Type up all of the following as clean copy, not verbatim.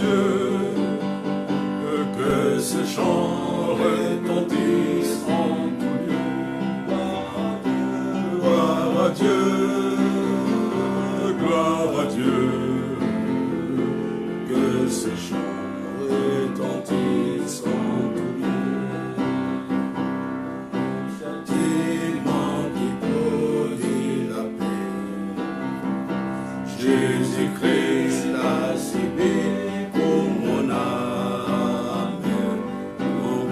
Dieu, que ce chant retentisse en tout lieu. Gloire à Dieu, gloire à Dieu, que ce chant retentisse en tout lieu. Châtiment qui produit la paix, Jésus-Christ l'a subi pour mon âme, pour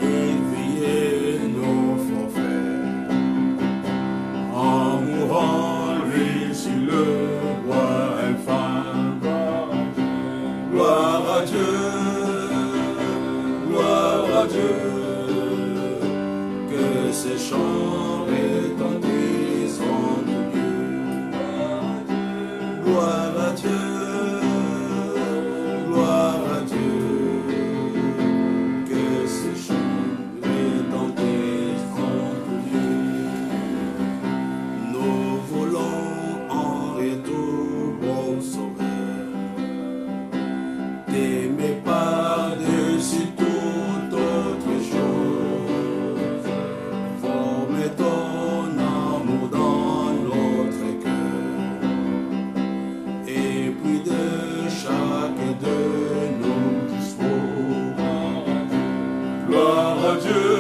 éveiller nos forfaits. En mourant, lui sur le bois infâme. Gloire à Dieu, gloire à Dieu, que ces chants retentissent en tout lieu. Gloire à Dieu, gloire à Dieu, que ces chants retentissent en tout lieu. Nous voulons en retour, bon sauveur, t'aimer par-dessus toute autre chose. Forme ton amour dans notre cœur, et puis de chaque de nous dispose. Gloire à Dieu,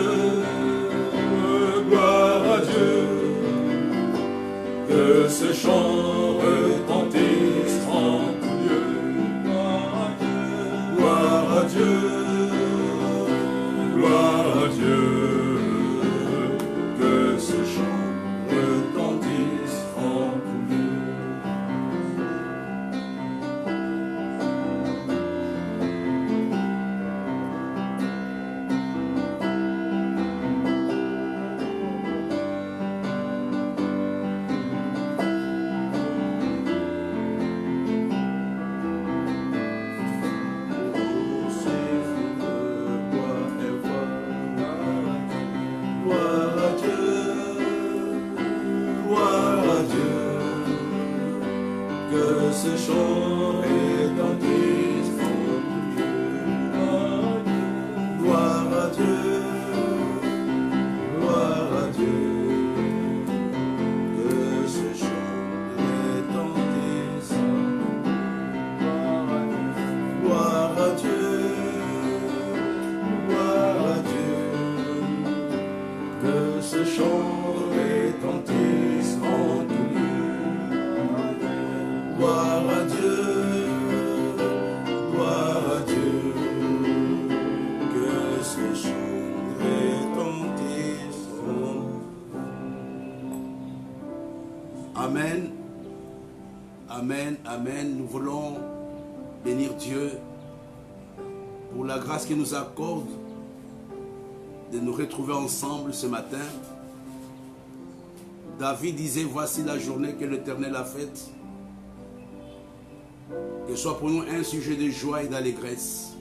gloire à Dieu, que ce chant retentisse en tout lieu. Gloire à Dieu, gloire à Dieu, que ce chant retentisse en tout lieu. Gloire à Dieu, gloire à Dieu, que ce chant retentisse en tout lieu. Gloire à Dieu, gloire à Dieu, que ce chant retentisse en tout lieu. Gloire à Dieu, gloire à Dieu, que ce chant retentisse en tout lieu. Gloire à Dieu, gloire à Dieu, que ce chant retentisse en tout lieu. Amen, amen, amen. Nous voulons bénir Dieu pour la grâce qu'il nous accorde de nous retrouver ensemble ce matin. David disait, voici la journée que l'Éternel a faite. Que soit pour nous un sujet de joie et d'allégresse.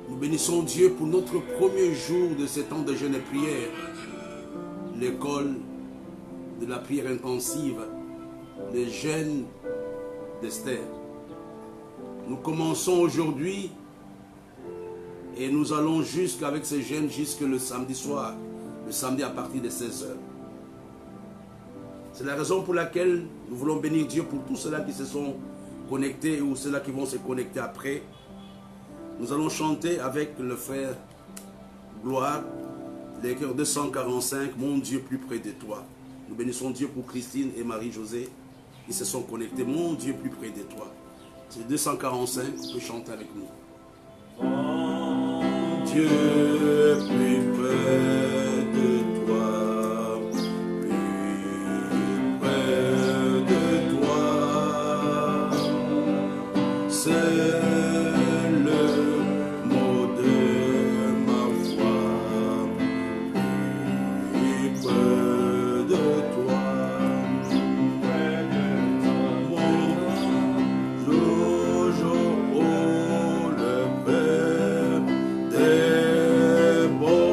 Nous bénissons Dieu pour notre premier jour de ce temps de jeûne et prière. L'école de la prière intensive, les jeûnes d'Esther. Nous commençons aujourd'hui et nous allons jusqu'avec ces jeûnes jusque le samedi soir, le samedi à partir de 16h. C'est la raison pour laquelle nous voulons bénir Dieu pour tous ceux-là qui se sont connectés ou ceux-là qui vont se connecter après. Nous allons chanter avec le frère Gloire, les chœurs 245, mon Dieu plus près de toi. Nous bénissons Dieu pour Christine et Marie-Josée qui se sont connectés, mon Dieu plus près de toi. C'est 245, vous pouvez chanter avec nous. Mon Dieu plus près de toi, plus près de toi, c'est le mot de ma foi, plus près de toi. Jojo, oh, le Père des bons.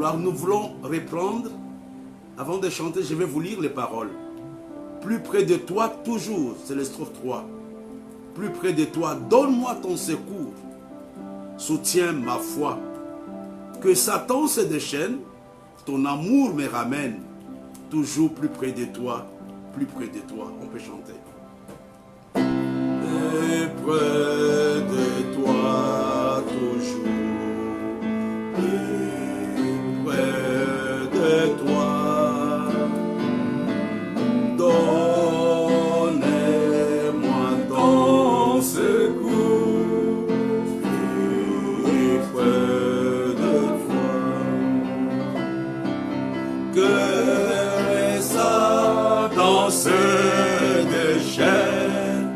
gloire. Nous voulons reprendre. Avant de chanter, je vais vous lire les paroles. Plus près de toi, toujours, c'est le strophe 3. Plus près de toi, donne-moi ton secours. Soutiens ma foi. Que Satan se déchaîne, ton amour me ramène. Toujours plus près de toi, plus près de toi. On peut chanter. Et près de toi, toujours. Et près de toi. Donnez-moi ton secours. Et près de toi. Que Satan se déchaîne,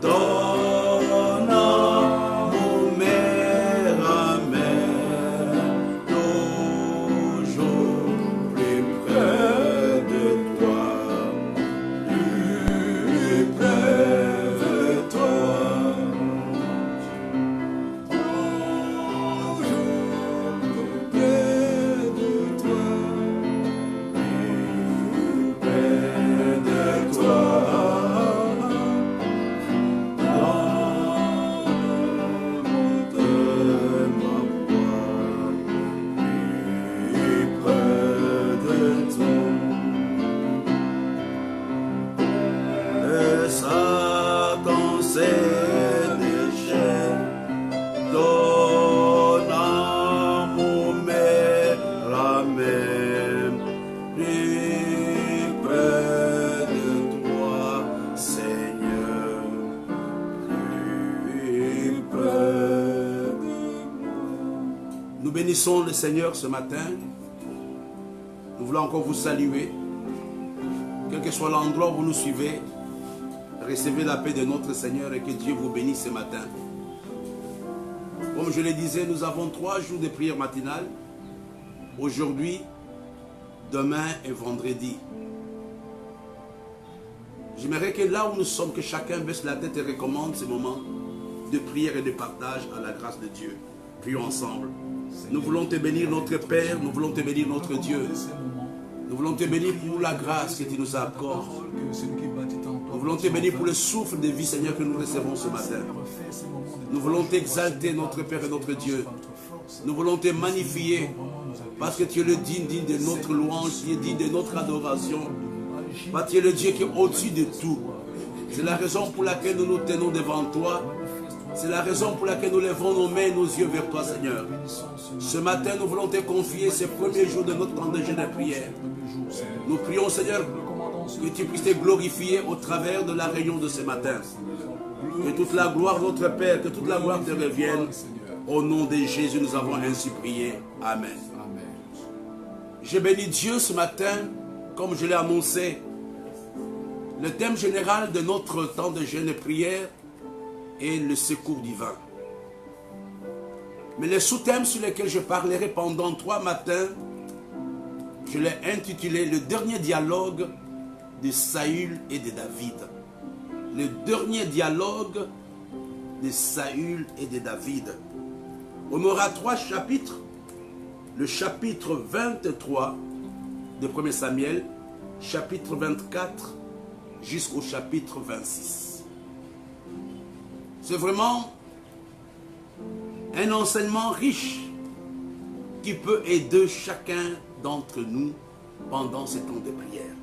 ton amour me ramène toujours plus près de toi, plus près de toi, toujours plus près de toi. Satan se déchaîne, ton amour me ramène plus près de toi, Seigneur, plus près de moi. Nous bénissons le Seigneur ce matin. Nous voulons encore vous saluer. Quel que soit l'endroit où vous nous suivez, recevez la paix de notre Seigneur et que Dieu vous bénisse ce matin. Comme je le disais, nous avons 3 jours de prière matinale. Aujourd'hui, demain et vendredi. J'aimerais que là où nous sommes, que chacun baisse la tête et recommande ce moment de prière et de partage à la grâce de Dieu. Prions ensemble. Nous voulons te bénir notre Père, nous voulons te bénir notre Dieu. Nous voulons te bénir pour la grâce que tu nous accordes. Nous voulons te bénir pour le souffle de vie, Seigneur, que nous recevons ce matin. Nous voulons t'exalter, notre Père et notre Dieu. Nous voulons te magnifier parce que tu es le digne de notre louange, tu es digne de notre adoration. Parce que tu es le Dieu qui est au-dessus de tout. C'est la raison pour laquelle nous nous tenons devant toi. C'est la raison pour laquelle nous levons nos mains et nos yeux vers toi, Seigneur. Ce matin, nous voulons te confier ces premiers jours de notre temps de jeûne et prière. Nous prions, Seigneur, que tu puisses te glorifier au travers de la réunion de ce matin. Que toute la gloire de notre Père, que toute la gloire te revienne. Au nom de Jésus, nous avons ainsi prié. Amen. Je bénis Dieu ce matin, comme je l'ai annoncé. Le thème général de notre temps de jeûne et prière est le secours divin. Mais les sous-thèmes sur lesquels je parlerai pendant 3 matins, je l'ai intitulé « Le dernier dialogue de Saül et de David ». Le dernier dialogue de Saül et de David. On aura 3 chapitres. Le chapitre 23 de 1 Samuel, chapitre 24 jusqu'au chapitre 26. C'est vraiment un enseignement riche qui peut aider chacun d'entre nous pendant ces temps de prière.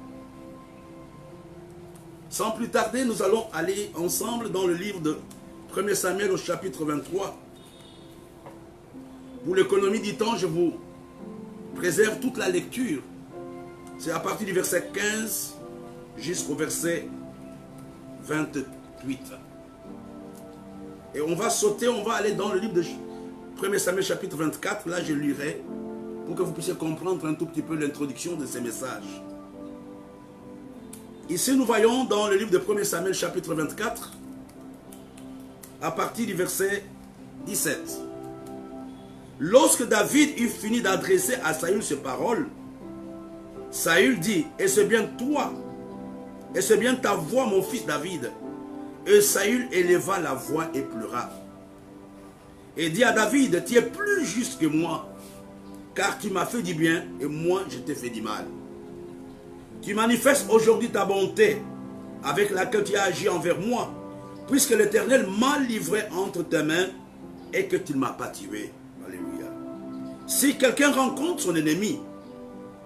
Sans plus tarder, nous allons aller ensemble dans le livre de 1 Samuel au chapitre 23. Pour l'économie du temps, je vous préserve toute la lecture. C'est à partir du verset 15 jusqu'au verset 28. Et on va sauter, on va aller dans le livre de 1 Samuel chapitre 24. Là, je lirai pour que vous puissiez comprendre un tout petit peu l'introduction de ces messages. Ici, nous voyons dans le livre de 1 Samuel chapitre 24, à partir du verset 17. Lorsque David eut fini d'adresser à Saül ces paroles, Saül dit, « Est-ce bien toi? Est-ce bien ta voix, mon fils David ?» Et Saül éleva la voix et pleura. Et dit à David, « Tu es plus juste que moi. car tu m'as fait du bien et moi je t'ai fait du mal. Tu manifestes aujourd'hui ta bonté avec laquelle tu as agi envers moi, puisque l'Éternel m'a livré entre tes mains et que tu ne m'as pas tué. Alléluia. Si quelqu'un rencontre son ennemi,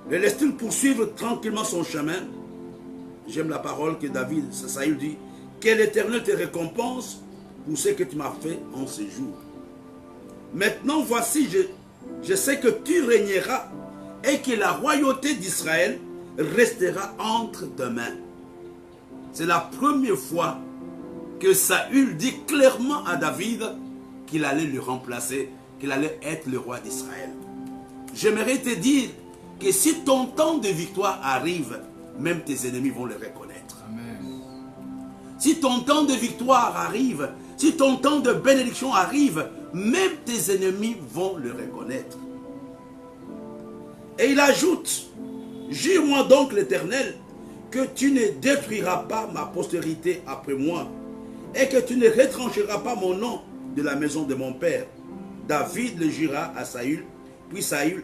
le laisse-t-il poursuivre tranquillement son chemin? J'aime la parole que David, Saül dit, que l'Éternel te récompense pour ce que tu m'as fait en ce jour. Maintenant, voici, je sais que tu régneras et que la royauté d'Israël restera entre tes mains. C'est la première fois que Saül dit clairement à David qu'il allait le remplacer, qu'il allait être le roi d'Israël. J'aimerais te dire que si ton temps de victoire arrive, même tes ennemis vont le reconnaître. Amen. Si ton temps de victoire arrive, si ton temps de bénédiction arrive, même tes ennemis vont le reconnaître. Et il ajoute, jure-moi donc l'Éternel, que tu ne détruiras pas ma postérité après moi, et que tu ne retrancheras pas mon nom de la maison de mon père. David le jura à Saül, puis Saül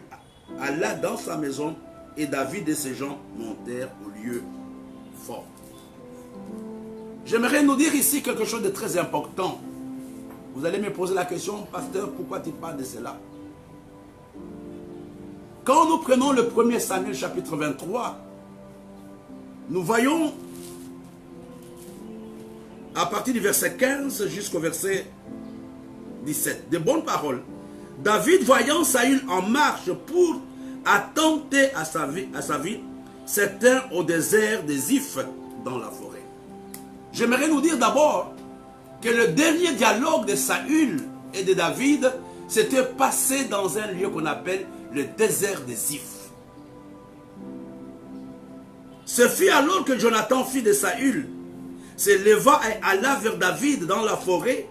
alla dans sa maison, et David et ses gens montèrent au lieu fort. J'aimerais nous dire ici quelque chose de très important. Vous allez me poser la question, pasteur, pourquoi tu parles de cela? Quand nous prenons le 1er Samuel chapitre 23, nous voyons à partir du verset 15 jusqu'au verset 17, de bonnes paroles. David, voyant Saül en marche pour attenter à sa vie, s'éteint au désert des Ziph dans la forêt. J'aimerais nous dire d'abord que le dernier dialogue de Saül et de David s'était passé dans un lieu qu'on appelle le désert des Ziph. Ce fut alors que Jonathan, fils de Saül, se leva et alla vers David dans la forêt.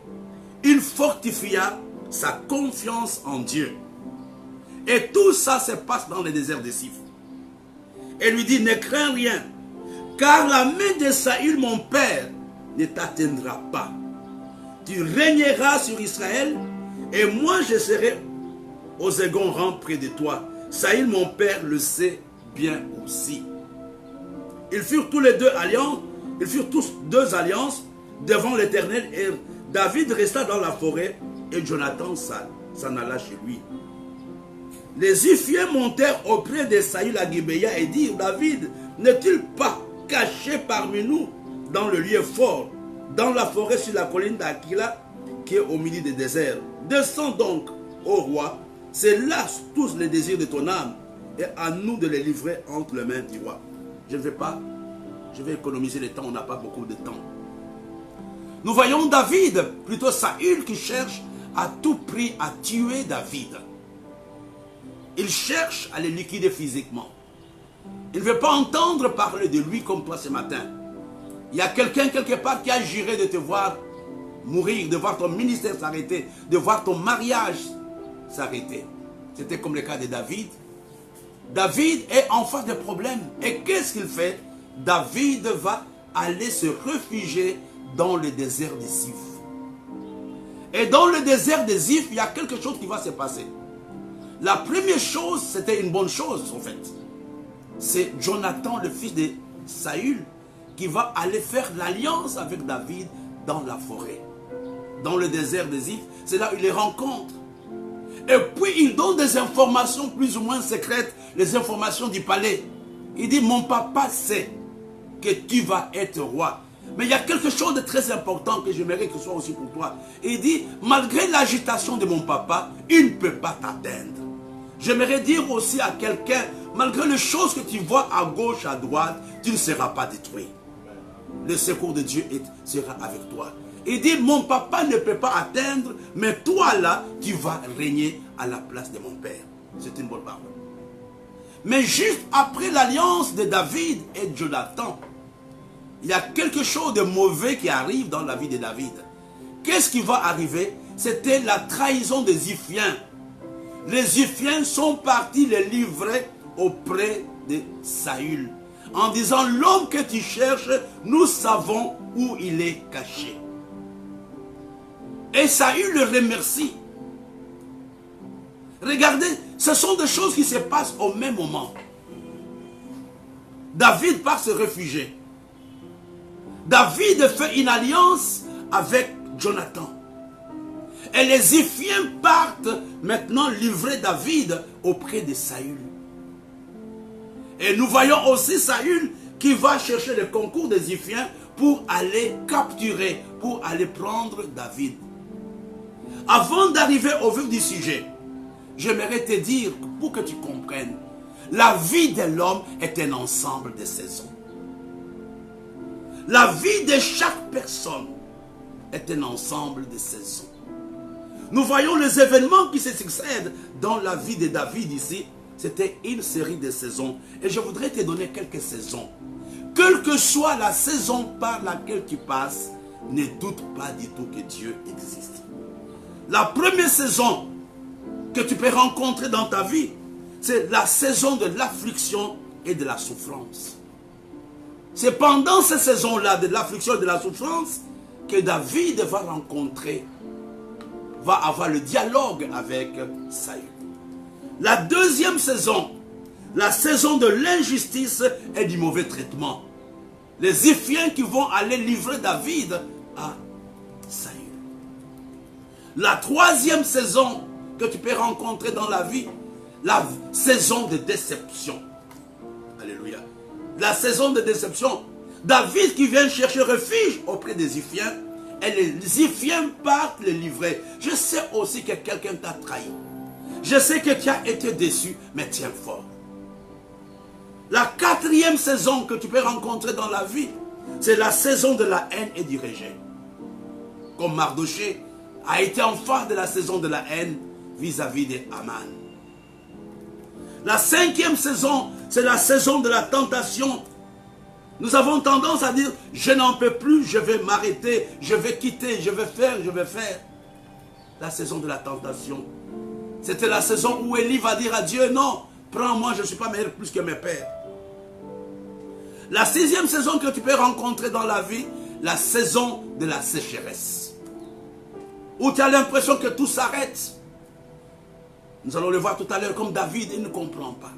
Il fortifia sa confiance en Dieu. Et tout ça se passe dans le désert des Ziph. Et lui dit, ne crains rien, car la main de Saül, mon père, ne t'atteindra pas. Tu régneras sur Israël, et moi je serai au second rang près de toi. Saül, mon père, le sait bien aussi. Ils furent tous les deux alliances, ils furent tous deux alliances devant l'Éternel, et David resta dans la forêt, et Jonathan s'en alla chez lui. Les Ziphiens montèrent auprès de Saül à Gibéa et dirent, David, n'est-il pas caché parmi nous dans le lieu fort, dans la forêt sur la colline d'Aquila, qui est au milieu des déserts? Descends donc, ô roi, c'est là tous les désirs de ton âme, et à nous de les livrer entre les mains du roi. Je ne vais pas, je vais économiser le temps, on n'a pas beaucoup de temps. Nous voyons David, plutôt Saül, qui cherche à tout prix à tuer David. Il cherche à le liquider physiquement. Il ne veut pas entendre parler de lui comme toi ce matin. Il y a quelqu'un quelque part qui a juré de te voir mourir, de voir ton ministère s'arrêter, de voir ton mariage s'arrêter. C'était comme le cas de David. David est en face de problèmes. Et qu'est-ce qu'il fait? David va aller se réfugier dans le désert des Ziph. Et dans le désert des Ziph, il y a quelque chose qui va se passer. La première chose, c'était une bonne chose en fait. C'est Jonathan, le fils de Saül, qui va aller faire l'alliance avec David dans la forêt. Dans le désert des Ziph, c'est là où il les rencontre. Et puis il donne des informations plus ou moins secrètes, les informations du palais. Il dit, mon papa sait que tu vas être roi. Mais il y a quelque chose de très important que j'aimerais que ce soit aussi pour toi. Il dit, malgré l'agitation de mon papa, il ne peut pas t'atteindre. J'aimerais dire aussi à quelqu'un, malgré les choses que tu vois à gauche, à droite, tu ne seras pas détruit. Le secours de Dieu sera avec toi. Il dit, mon papa ne peut pas atteindre, mais toi là, tu vas régner à la place de mon père. C'est une bonne parole. Mais juste après l'alliance de David et de Jonathan, il y a quelque chose de mauvais qui arrive dans la vie de David. Qu'est-ce qui va arriver? C'était la trahison des Ziphiens. Les Ziphiens sont partis les livrer auprès de Saül, en disant, l'homme que tu cherches, nous savons où il est caché. Et Saül le remercie. Regardez, ce sont des choses qui se passent au même moment. David part se réfugier. David fait une alliance avec Jonathan. Et les Ziphiens partent maintenant livrer David auprès de Saül. Et nous voyons aussi Saül qui va chercher le concours des Ziphiens pour aller capturer, pour aller prendre David. Avant d'arriver au vif du sujet, j'aimerais te dire, pour que tu comprennes, la vie de l'homme est un ensemble de saisons. La vie de chaque personne est un ensemble de saisons. Nous voyons les événements qui se succèdent dans la vie de David ici. C'était une série de saisons. Et je voudrais te donner quelques saisons. Quelle que soit la saison par laquelle tu passes, ne doute pas du tout que Dieu existe. La première saison que tu peux rencontrer dans ta vie, c'est la saison de l'affliction et de la souffrance. C'est pendant ces saisons-là de l'affliction et de la souffrance que David va rencontrer, va avoir le dialogue avec Saül. La deuxième saison, la saison de l'injustice et du mauvais traitement. Les Ziphiens qui vont aller livrer David à Saül. La troisième saison que tu peux rencontrer dans la vie, la saison de déception. Alléluia. La saison de déception. David qui vient chercher refuge auprès des Ziphiens, et les Ziphiens partent le livrer. Je sais aussi que quelqu'un t'a trahi. Je sais que tu as été déçu, mais tiens fort. La quatrième saison que tu peux rencontrer dans la vie, c'est la saison de la haine et du rejet. Comme Mardoché a été en face de la saison de la haine vis-à-vis d'Aman. La cinquième saison, c'est la saison de la tentation. Nous avons tendance à dire, je n'en peux plus, je vais m'arrêter, je vais quitter, je vais faire. La saison de la tentation. C'était la saison où Élie va dire à Dieu, non, prends-moi, je ne suis pas meilleur plus que mes pères. La sixième saison que tu peux rencontrer dans la vie, la saison de la sécheresse. Où tu as l'impression que tout s'arrête. Nous allons le voir tout à l'heure comme David, il ne comprend pas.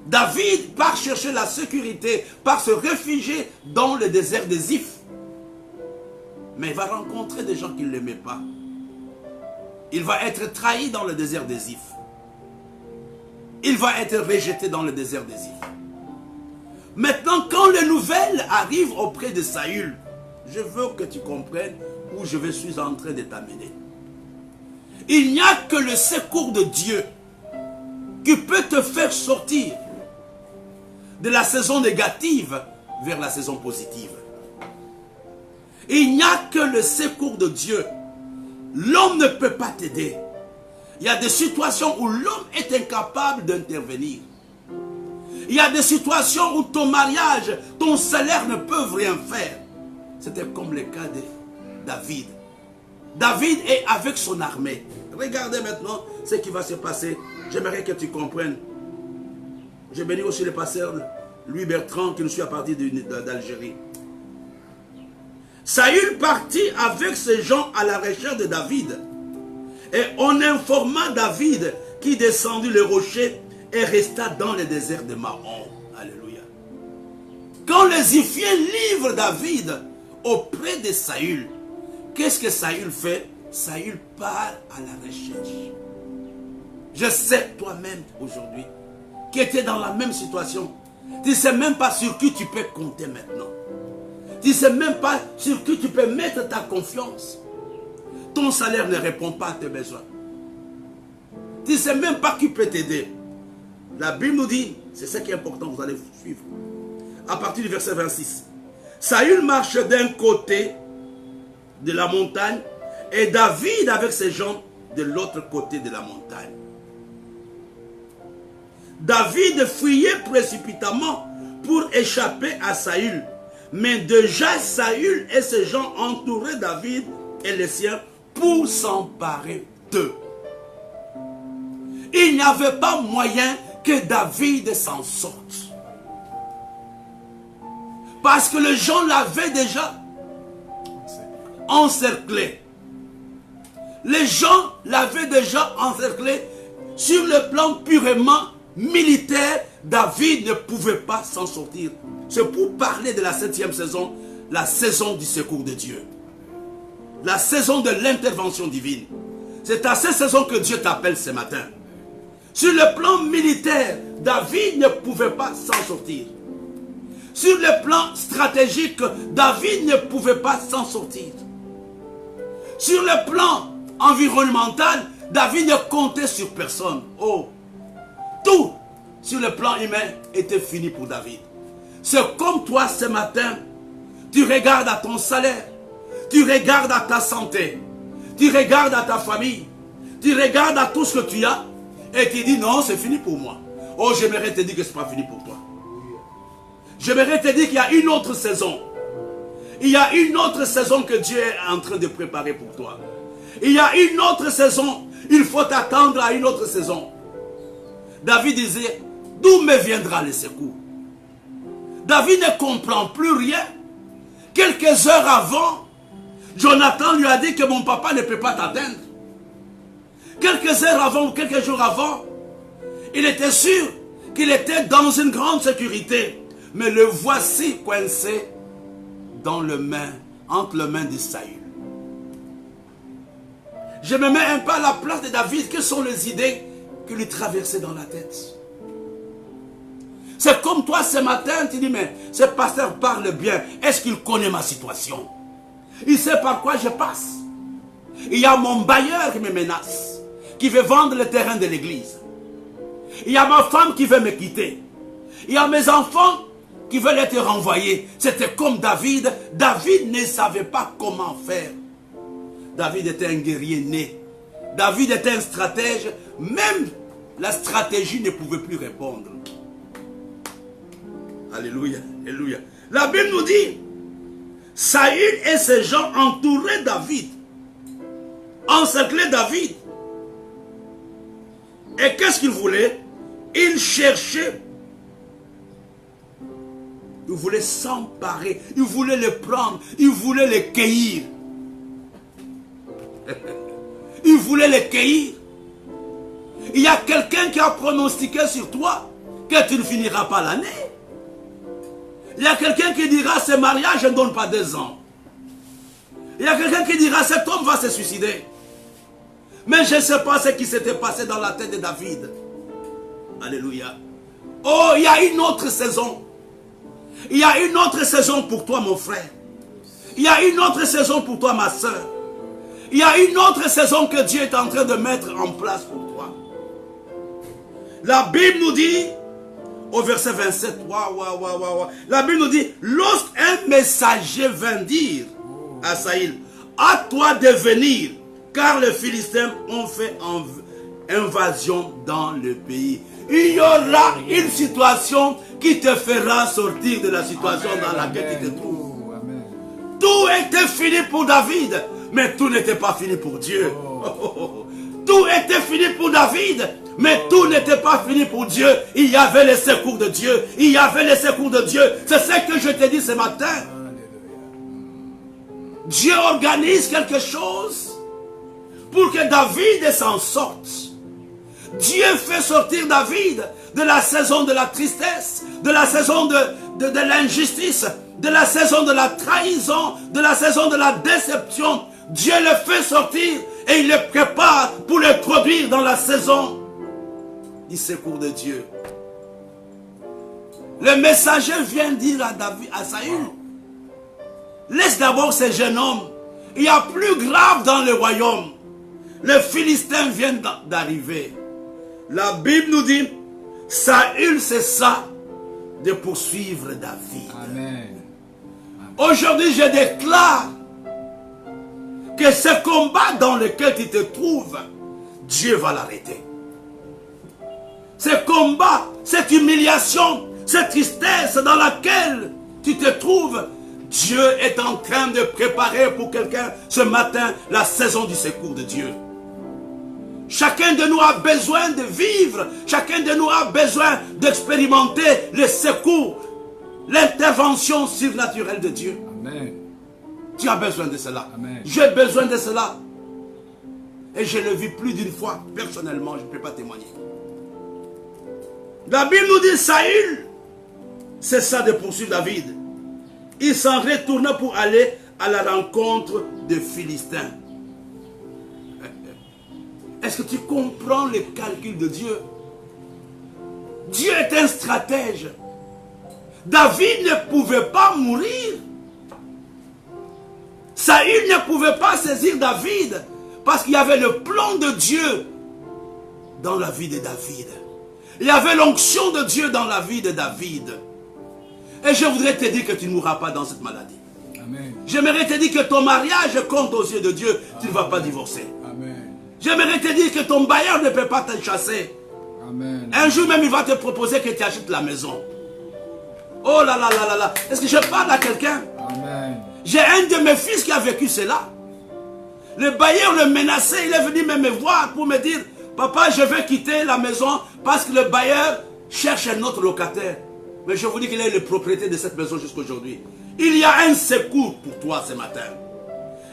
David part chercher la sécurité, part se réfugier dans le désert de Ziph. Mais il va rencontrer des gens qui ne l'aimaient pas. Il va être trahi dans le désert de Ziph. Il va être rejeté dans le désert de Ziph. Maintenant, quand les nouvelles arrivent auprès de Saül, je veux que tu comprennes où je suis en train de t'amener. Il n'y a que le secours de Dieu qui peut te faire sortir de la saison négative vers la saison positive. Il n'y a que le secours de Dieu. L'homme ne peut pas t'aider. Il y a des situations où l'homme est incapable d'intervenir. Il y a des situations où ton mariage, ton salaire ne peuvent rien faire. C'était comme le cas de David. David est avec son armée. Regardez maintenant ce qui va se passer. J'aimerais que tu comprennes. Je bénis aussi le pasteur Louis Bertrand qui nous suit à partir d'Algérie. Saül partit avec ses gens à la recherche de David. Et on informa David qui descendit le rocher et resta dans le désert de Mahon. Alléluia. Quand les Ziphiens livrent David auprès de Saül, qu'est-ce que Saül fait? Saül part à la recherche. Je sais toi-même aujourd'hui qui était dans la même situation. Tu ne sais même pas sur qui tu peux compter maintenant. Tu ne sais même pas sur qui tu peux mettre ta confiance. Ton salaire ne répond pas à tes besoins. Tu ne sais même pas qui peut t'aider. La Bible nous dit, c'est ce qui est important, vous allez suivre. À partir du verset 26. Saül marche d'un côté de la montagne et David avec ses gens de l'autre côté de la montagne. David fuyait précipitamment pour échapper à Saül. Mais déjà Saül et ses gens entouraient David et les siens pour s'emparer d'eux. Il n'y avait pas moyen que David s'en sorte. Parce que les gens l'avaient déjà encerclé. Les gens l'avaient déjà encerclé. Sur le plan purement militaire, David ne pouvait pas s'en sortir. C'est pour parler de la 7e saison, la saison du secours de Dieu. La saison de l'intervention divine. C'est à cette saison que Dieu t'appelle ce matin. Sur le plan militaire, David ne pouvait pas s'en sortir. Sur le plan stratégique, David ne pouvait pas s'en sortir. Sur le plan environnemental, David ne comptait sur personne. Oh, tout sur le plan humain était fini pour David. C'est comme toi ce matin, tu regardes à ton salaire, tu regardes à ta santé, tu regardes à ta famille, tu regardes à tout ce que tu as et tu dis non, c'est fini pour moi. Oh, j'aimerais te dire que ce n'est pas fini pour toi. J'aimerais te dire qu'il y a une autre saison. Il y a une autre saison que Dieu est en train de préparer pour toi. Il y a une autre saison. Il faut t'attendre à une autre saison. David disait, d'où me viendra le secours? David ne comprend plus rien. Quelques heures avant, Jonathan lui a dit que mon papa ne peut pas t'atteindre. Quelques heures avant ou quelques jours avant, il était sûr qu'il était dans une grande sécurité. Mais le voici coincé dans entre les mains de Saül. Je me mets un peu à la place de David. Quelles sont les idées qui lui traversaient dans la tête? C'est comme toi ce matin, tu dis, mais ce pasteur parle bien. Est-ce qu'il connaît ma situation? Il sait par quoi je passe. Il y a mon bailleur qui me menace, qui veut vendre le terrain de l'église. Il y a ma femme qui veut me quitter. Il y a mes enfants qui veulent être renvoyés. C'était comme David. David ne savait pas comment faire. David était un guerrier né. David était un stratège. Même la stratégie ne pouvait plus répondre. Alléluia, alléluia. La Bible nous dit, Saül et ses gens entouraient David. Encerclaient David. Et qu'est-ce qu'ils voulaient? Ils cherchaient. Ils voulaient s'emparer. Ils voulaient le prendre. Ils voulaient le cueillir. Ils voulaient le cueillir. Il y a quelqu'un qui a pronostiqué sur toi que tu ne finiras pas l'année. Il y a quelqu'un qui dira, ce mariage ne donne pas 2 ans. Il y a quelqu'un qui dira, cet homme va se suicider. Mais je ne sais pas ce qui s'était passé dans la tête de David. Alléluia. Oh, il y a une autre saison. Il y a une autre saison pour toi, mon frère. Il y a une autre saison pour toi, ma soeur. Il y a une autre saison que Dieu est en train de mettre en place pour toi. La Bible nous dit, au verset 27, la Bible nous dit, lorsqu'un messager vint dire à Saül, à toi de venir, car les Philistins ont fait invasion dans le pays. Il y aura une situation qui te fera sortir de la situation dans laquelle tu te trouves. Tout était fini pour David, mais tout n'était pas fini pour Dieu. Tout était fini pour David, mais tout n'était pas fini pour Dieu. Il y avait le secours de Dieu. Il y avait le secours de Dieu. C'est ce que je te dis ce matin. Dieu organise quelque chose pour que David s'en sorte. Dieu fait sortir David de la saison de la tristesse, de la saison de l'injustice, de la saison de la trahison, de la saison de la déception. Dieu le fait sortir et il le prépare pour le produire dans la saison du secours de Dieu. Le messager vient dire à Saül, laisse d'abord ce jeune homme. Il y a plus grave dans le royaume. Les Philistins viennent d'arriver. La Bible nous dit, Saül cessa de poursuivre David. Amen. Aujourd'hui, je déclare que ce combat dans lequel tu te trouves, Dieu va l'arrêter. Ce combat, cette humiliation, cette tristesse dans laquelle tu te trouves, Dieu est en train de préparer pour quelqu'un ce matin la saison du secours de Dieu. Chacun de nous a besoin de vivre, chacun de nous a besoin d'expérimenter le secours, l'intervention surnaturelle de Dieu. Amen. Tu as besoin de cela. J'ai besoin de cela. Et je le vis plus d'une fois, personnellement, je ne peux pas témoigner. La Bible nous dit, Saül cessa de poursuivre David. Il s'en retourna pour aller à la rencontre des Philistins. Est-ce que tu comprends les calculs de Dieu? Dieu est un stratège. David ne pouvait pas mourir. Saül ne pouvait pas saisir David parce qu'il y avait le plan de Dieu dans la vie de David. Il y avait l'onction de Dieu dans la vie de David. Et je voudrais te dire que tu ne mourras pas dans cette maladie. Amen. J'aimerais te dire que ton mariage compte aux yeux de Dieu. Tu ne vas pas divorcer. Amen. J'aimerais te dire que ton bailleur ne peut pas te chasser. Amen. Un jour même, il va te proposer que tu achètes la maison. Oh là là là là là. Est-ce que je parle à quelqu'un? J'ai un de mes fils qui a vécu cela. Le bailleur le menaçait. Il est venu même me voir pour me dire, papa, je vais quitter la maison parce que le bailleur cherche un autre locataire. Mais je vous dis qu'il est le propriétaire de cette maison jusqu'à aujourd'hui. Il y a un secours pour toi ce matin.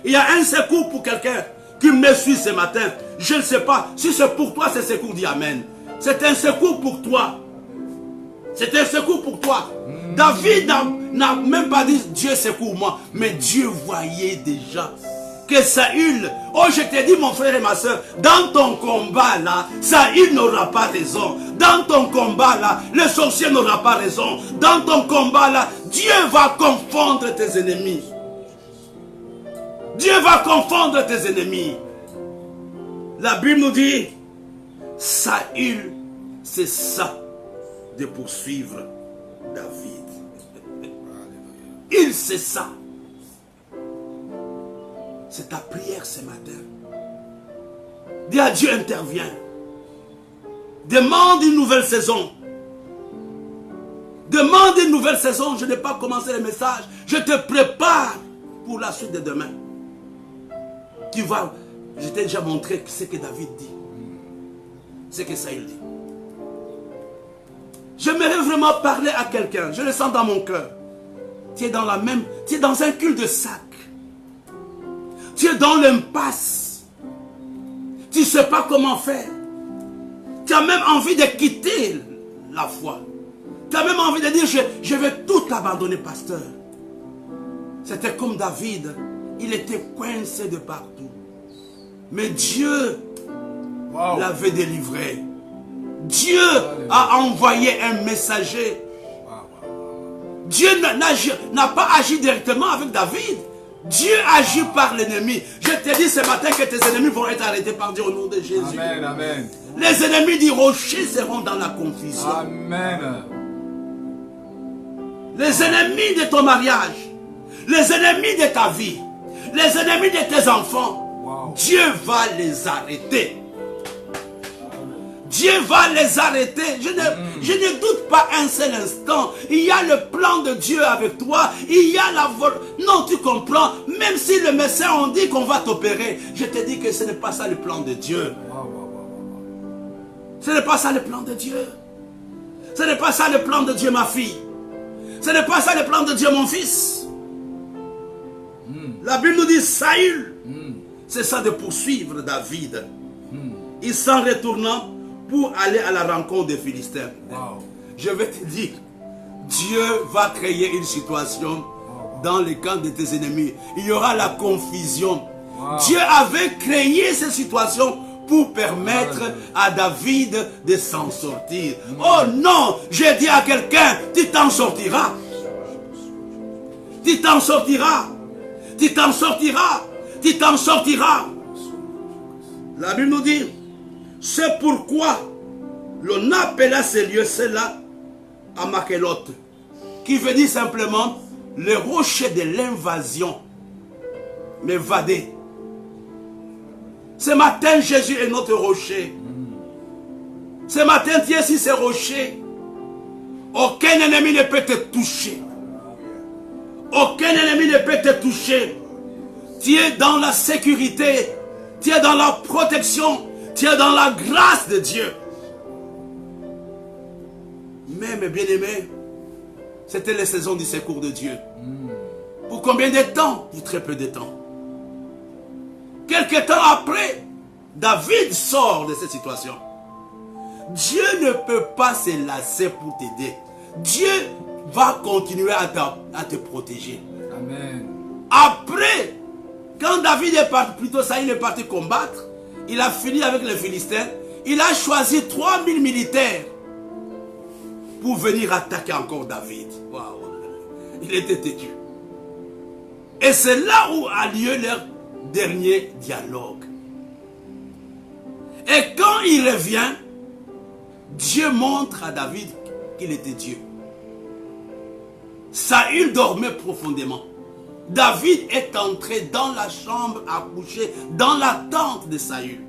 Il y a un secours pour quelqu'un qui me suit ce matin. Je ne sais pas. Si c'est pour toi, ce secours, dis Amen. C'est un secours pour toi. C'est un secours pour toi. David n'a même pas dit Dieu secours-moi. Mais Dieu voyait déjà que Saül, oh je te dis mon frère et ma soeur, dans ton combat là, Saül n'aura pas raison. Dans ton combat là, le sorcier n'aura pas raison. Dans ton combat là, Dieu va confondre tes ennemis. Dieu va confondre tes ennemis. La Bible nous dit, Saül cessa de poursuivre David. Il cessa. C'est ta prière ce matin. Dis à Dieu, intervient. Demande une nouvelle saison. Demande une nouvelle saison. Je n'ai pas commencé le message. Je te prépare pour la suite de demain. Tu vas, je t'ai déjà montré ce que David dit. Ce que Saül dit. J'aimerais vraiment parler à quelqu'un. Je le sens dans mon cœur. Tu es dans la même, tu es dans un cul de sac. Tu es dans l'impasse. Tu ne sais pas comment faire. Tu as même envie de quitter la foi. Tu as même envie de dire, je vais tout abandonner, pasteur. C'était comme David. Il était coincé de partout. Mais Dieu l'avait délivré. Dieu a envoyé un messager. Dieu n'a pas agi directement avec David. Dieu agit par l'ennemi. Je te dis ce matin que tes ennemis vont être arrêtés par Dieu au nom de Jésus. Amen, amen. Les ennemis du rocher seront dans la confusion. Amen. Les ennemis de ton mariage, les ennemis de ta vie, les ennemis de tes enfants, Dieu va les arrêter. Dieu va les arrêter. Je ne doute pas un seul instant. Il y a le plan de Dieu avec toi. Il y a la volonté. Non, tu comprends. Même si le médecin on dit qu'on va t'opérer, je te dis que ce n'est pas ça le plan de Dieu. Ce n'est pas ça le plan de Dieu. Ce n'est pas ça le plan de Dieu, ma fille. Ce n'est pas ça le plan de Dieu, mon fils. La Bible nous dit, Saül, c'est ça de poursuivre David. Il s'en retournant pour aller à la rencontre des Philistins. Je vais te dire, Dieu va créer une situation dans les camps de tes ennemis. Il y aura la confusion. Dieu avait créé cette situation pour permettre à David de s'en sortir. Oh non, j'ai dit à quelqu'un, tu t'en sortiras. Tu t'en sortiras. Tu t'en sortiras. Tu t'en sortiras. La Bible nous dit, c'est pourquoi l'on appela ces lieux-là à Makhelot, qui veut dire simplement le rocher de l'invasion. Mais vadé. Ce matin, Jésus est notre rocher. Ce matin, tu es sur ce rocher. Aucun ennemi ne peut te toucher. Aucun ennemi ne peut te toucher. Tu es dans la sécurité. Tu es dans la protection. Tu es dans la grâce de Dieu. Mais mes bien-aimés, c'était les saisons du secours de Dieu. Pour combien de temps? Pour très peu de temps. Quelque temps après, David sort de cette situation. Dieu ne peut pas se lasser pour t'aider. Dieu va continuer à te protéger. Amen. Après, quand David est parti, plutôt Saül est parti combattre, il a fini avec les Philistins, il a choisi 3000 militaires pour venir attaquer encore David. Waouh. Il était têtu. Et c'est là où a lieu leur dernier dialogue. Et quand il revient, Dieu montre à David qu'il était Dieu. Saül dormait profondément. David est entré dans la chambre à coucher, dans la tente de Saül.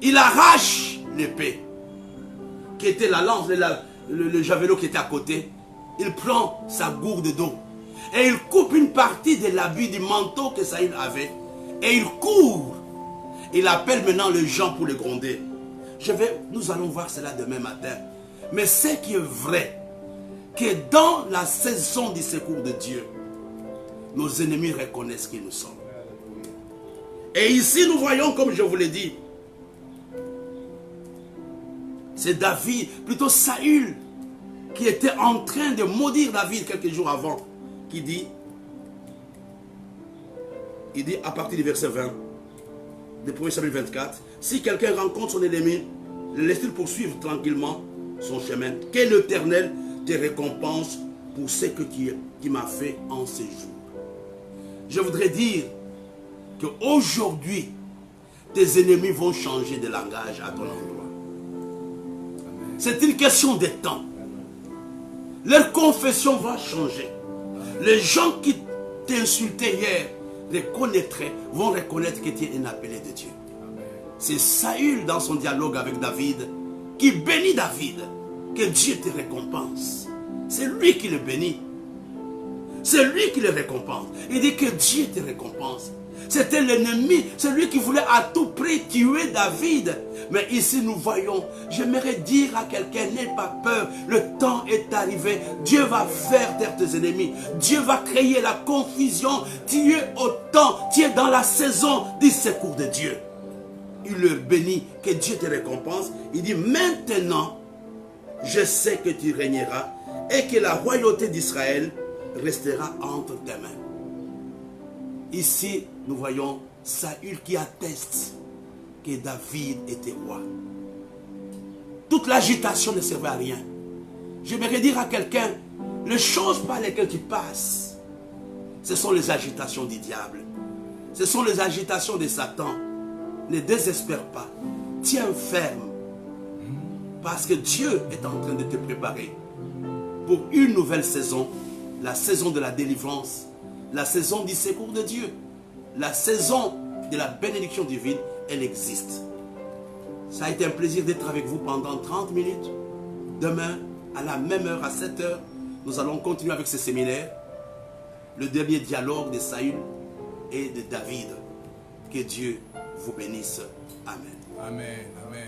Il arrache l'épée, qui était la lance, le javelot qui était à côté. Il prend sa gourde d'eau et il coupe une partie de l'habit du manteau que Saül avait. Et il court. Il appelle maintenant les gens pour les gronder. Nous allons voir cela demain matin. Mais ce qui est vrai, que dans la saison du secours de Dieu, nos ennemis reconnaissent qui nous sommes. Et ici nous voyons, comme je vous l'ai dit, c'est David, plutôt Saül, qui était en train de maudire David quelques jours avant, qui dit, il dit à partir du verset 20, de 1 Samuel 24, si quelqu'un rencontre son ennemi, laisse-t-il poursuivre tranquillement son chemin. Que l'Éternel te récompense pour ce que tu m'as fait en ces jours. Je voudrais dire qu'aujourd'hui, tes ennemis vont changer de langage à ton endroit. C'est une question de temps. Leur confession va changer. Les gens qui t'insultaient hier vont reconnaître que tu es un appelé de Dieu. C'est Saül dans son dialogue avec David qui bénit David. Que Dieu te récompense. C'est lui qui le bénit. C'est lui qui le récompense. Il dit que Dieu te récompense. C'était l'ennemi, celui qui voulait à tout prix tuer David. Mais ici nous voyons, j'aimerais dire à quelqu'un, n'aie pas peur, le temps est arrivé. Dieu va faire taire tes ennemis. Dieu va créer la confusion. Tu es au temps, tu es dans la saison du secours de Dieu. Il le bénit, que Dieu te récompense. Il dit, maintenant, je sais que tu régneras et que la royauté d'Israël restera entre tes mains. Ici, nous voyons Saül qui atteste que David était roi. Toute l'agitation ne servait à rien. J'aimerais dire à quelqu'un, les choses par lesquelles tu passes, ce sont les agitations du diable. Ce sont les agitations de Satan. Ne désespère pas. Tiens ferme. Parce que Dieu est en train de te préparer pour une nouvelle saison. La saison de la délivrance. La saison du secours de Dieu. La saison de la bénédiction divine, elle existe. Ça a été un plaisir d'être avec vous pendant 30 minutes. Demain, à la même heure, à 7 heures, nous allons continuer avec ce séminaire. Le dernier dialogue de Saül et de David. Que Dieu vous bénisse. Amen. Amen. Amen.